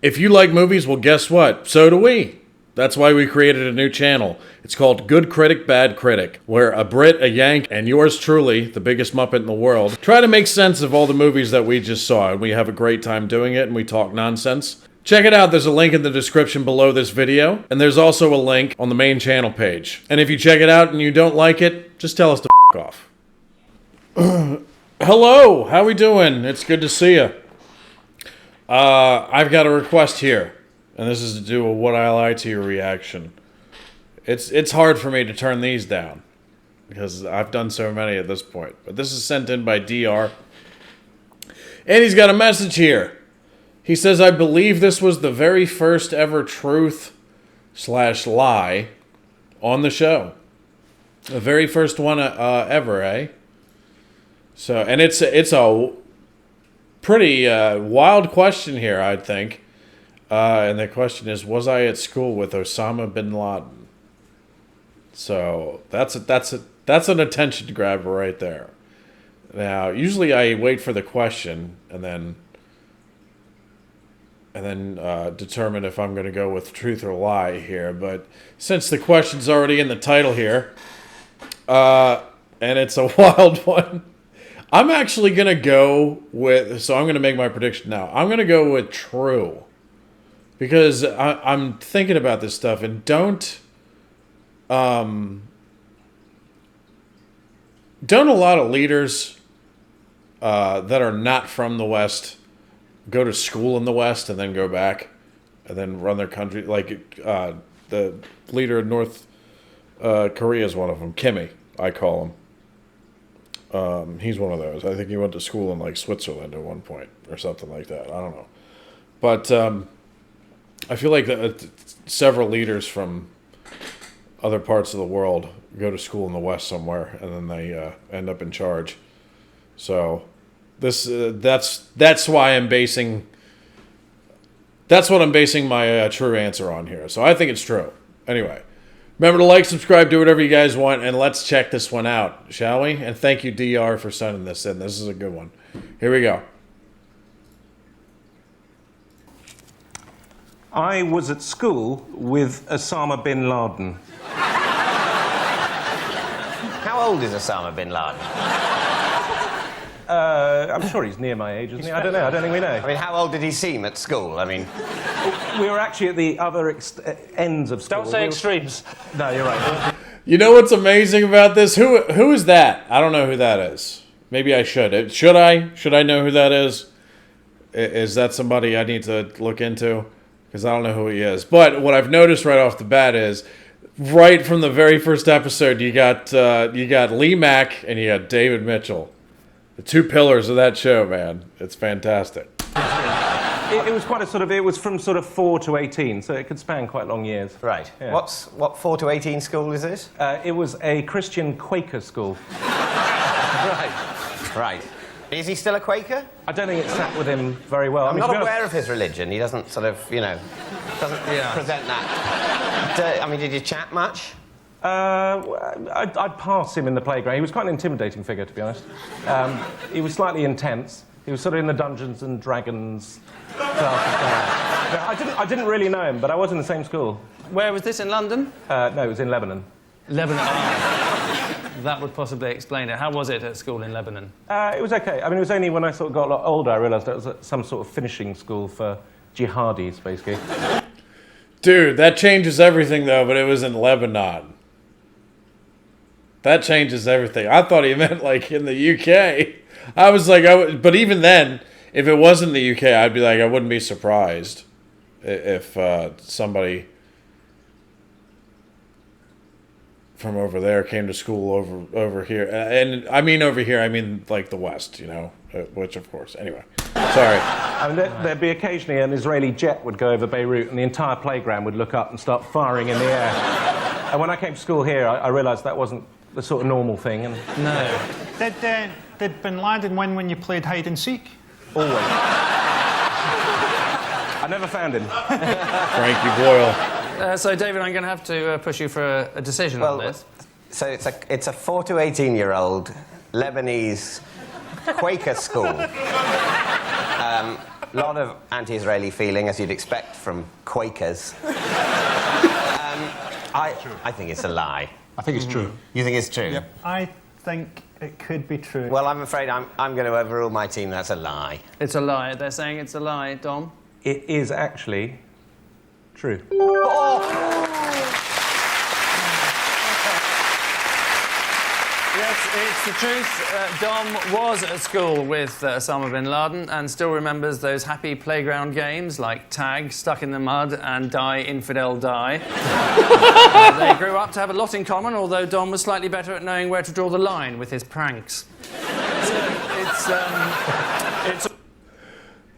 If you like movies, well, guess what? So do we. That's why we created a new channel. It's called Good Critic, Bad Critic, where a Brit, a Yank, and yours truly, the biggest Muppet in the world, try to make sense of all the movies that we just saw. And we have a great time doing it, and we talk nonsense. Check it out. There's a link in the description below this video, and there's also a link on the main channel page. And if you check it out and you don't like it, just tell us to f*** off. Hello, how we doing? It's good to see you. I've got a request here. And this is to do a What I Lie to You reaction. It's hard for me to turn these down, because I've done so many at this point. But this is sent in by DR. And he's got a message here. He says, I believe this was the very first ever truth/lie on the show. The very first one ever, eh? So, and it's a pretty wild question here, I'd think. And the question is, was I at school with Osama bin Laden? So that's an attention grabber right there. Now, usually I wait for the question and then determine if I'm going to go with truth or lie here. But since the question's already in the title here, and it's a wild one, I'm actually going to go with. So I'm going to make my prediction now. I'm going to go with true. Because I'm thinking about this stuff, and don't a lot of leaders that are not from the West go to school in the West and then go back and then run their country? Like the leader of North Korea is one of them. Kimmy, I call him. He's one of those. I think he went to school in like Switzerland at one point or something like that. I don't know, but. I feel like several leaders from other parts of the world go to school in the West somewhere, and then they end up in charge. So that's why I'm basing. That's what I'm basing my true answer on here. So I think it's true. Anyway, remember to like, subscribe, do whatever you guys want, and let's check this one out, shall we? And thank you, DR, for sending this in. This is a good one. Here we go. I was at school with Osama bin Laden. How old is Osama bin Laden? I'm sure he's near my age, isn't he? I don't know. I don't think we know. I mean, how old did he seem at school? I mean... We were actually at the other ends of school. Don't say extremes. No, you're right. You know what's amazing about this? Who is that? I don't know who that is. Maybe I should. Should I? Should I know who that is? Is that somebody I need to look into? Because I don't know who he is. But what I've noticed right off the bat is, right from the very first episode, you got Lee Mack and you got David Mitchell. The two pillars of that show, man. It's fantastic. It was quite a sort of, it was from sort of 4 to 18, so it could span quite long years. Right. Yeah. What 4 to 18 school is this? It was a Christian Quaker school. Right. Right. Is he still a Quaker? I don't think it sat with him very well. I'm not aware of his religion. He doesn't sort of, doesn't present that. I mean, did you chat much? I'd pass him in the playground. He was quite an intimidating figure, to be honest. He was slightly intense. He was sort of in the Dungeons and Dragons class. I didn't really know him, but I was in the same school. Where was this, in London? No, it was in Lebanon. Lebanon. That would possibly explain it. How was it at school in Lebanon? It was okay. I mean, it was only when I sort of got a lot older I realised it was some sort of finishing school for jihadis, basically. Dude, that changes everything, though, but it was in Lebanon. That changes everything. I thought he meant, like, in the UK. I was like, but even then, if it wasn't the UK, I'd be like, I wouldn't be surprised if somebody from over there came to school over here. And I mean over here, I mean like the West, which of course, anyway. Sorry. I mean, there'd be occasionally an Israeli jet would go over Beirut and the entire playground would look up and start firing in the air. And when I came to school here, I realised that wasn't the sort of normal thing. And No. Did bin Laden win when you played hide and seek? Always. I never found him. Frankie Boyle. So, David, I'm going to have to push you for a decision on this. So it's a 4 to 18-year-old Lebanese Quaker school. A lot of anti-Israeli feeling, as you'd expect from Quakers. I think it's a lie. I think it's true. You think it's true? Yep. I think it could be true. Well, I'm afraid I'm going to overrule my team. That's a lie. It's a lie. They're saying it's a lie. Dom? It is actually true. Yes, it's the truth. Dom was at school with Osama bin Laden and still remembers those happy playground games like tag, stuck in the mud, and die, infidel, die. They grew up to have a lot in common, although Dom was slightly better at knowing where to draw the line with his pranks. So it's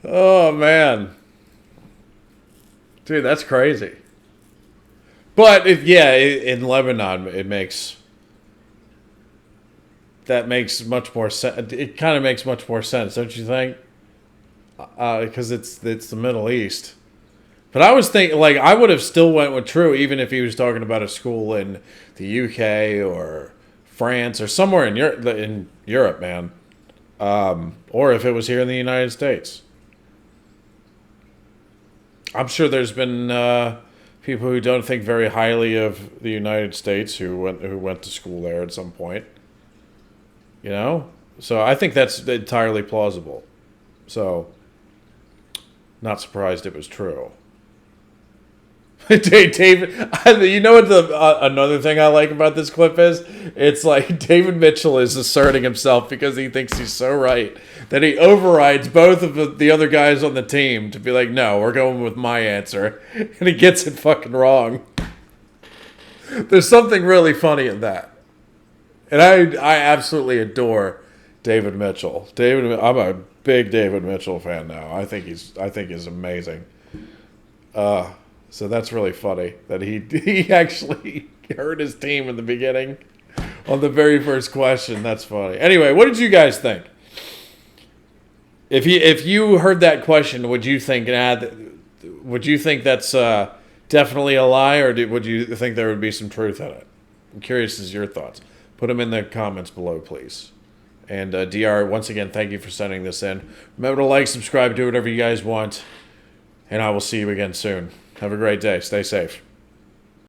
Oh, man. Dude, that's crazy. But, in Lebanon, that makes much more sense. It kind of makes much more sense, don't you think? Because it's the Middle East. But I was thinking, like, I would have still went with true, even if he was talking about a school in the UK or France or somewhere in Europe, man. Or if it was here in the United States. I'm sure there's been people who don't think very highly of the United States who went to school there at some point. You know? So I think that's entirely plausible. So, not surprised it was true. David, you know what another thing I like about this clip is? It's like David Mitchell is asserting himself because he thinks he's so right that he overrides both of the other guys on the team to be like, no, we're going with my answer. And he gets it fucking wrong. There's something really funny in that. And I absolutely adore David Mitchell. I'm a big David Mitchell fan now. I think he's amazing. So that's really funny that he actually heard his team in the beginning on the very first question. That's funny. Anyway, what did you guys think? If you heard that question, would you think that's definitely a lie, or would you think there would be some truth in it? I'm curious as your thoughts. Put them in the comments below, please. And DR, once again, thank you for sending this in. Remember to like, subscribe, do whatever you guys want. And I will see you again soon. Have a great day. Stay safe.